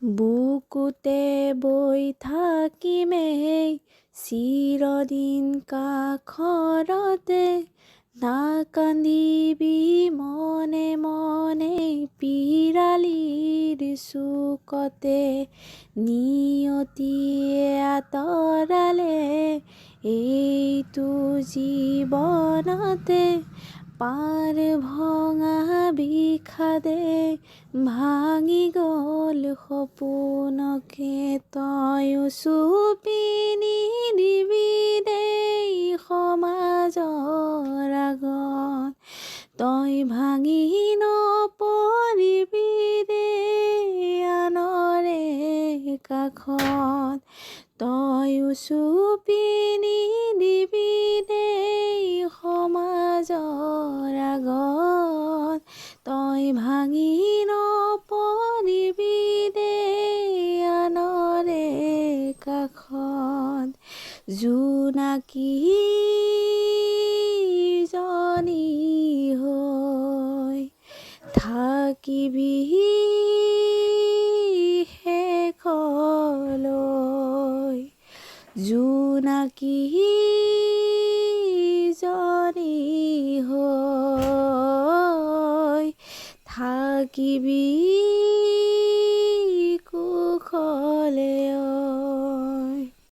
বুকুতে বৈ থাকিমেই চিৰদিন কাষৰতে নাকান্দিবি মনে মনে পিৰালিৰ চুকতে নিয়তিয়ে আঁতৰালে এইটো জীৱনতে পাৰ ভঙা বিষাদে ভাঙি গ'ল সপোনকে তয়ো চুপি নিদিবি দেই সমাজৰ আগত তই ভাঙি নপৰিবি দেই আনৰে কাষত তয়ো চুপি নিদিবি দেই সমাজৰ আগত তই ভাঙি নপৰিবি দেই আনৰে কাষত জোনাকী জনী হৈ থাকিবি শেষলৈ জোনাকী জনী হৈ থাকিবি কুশলে।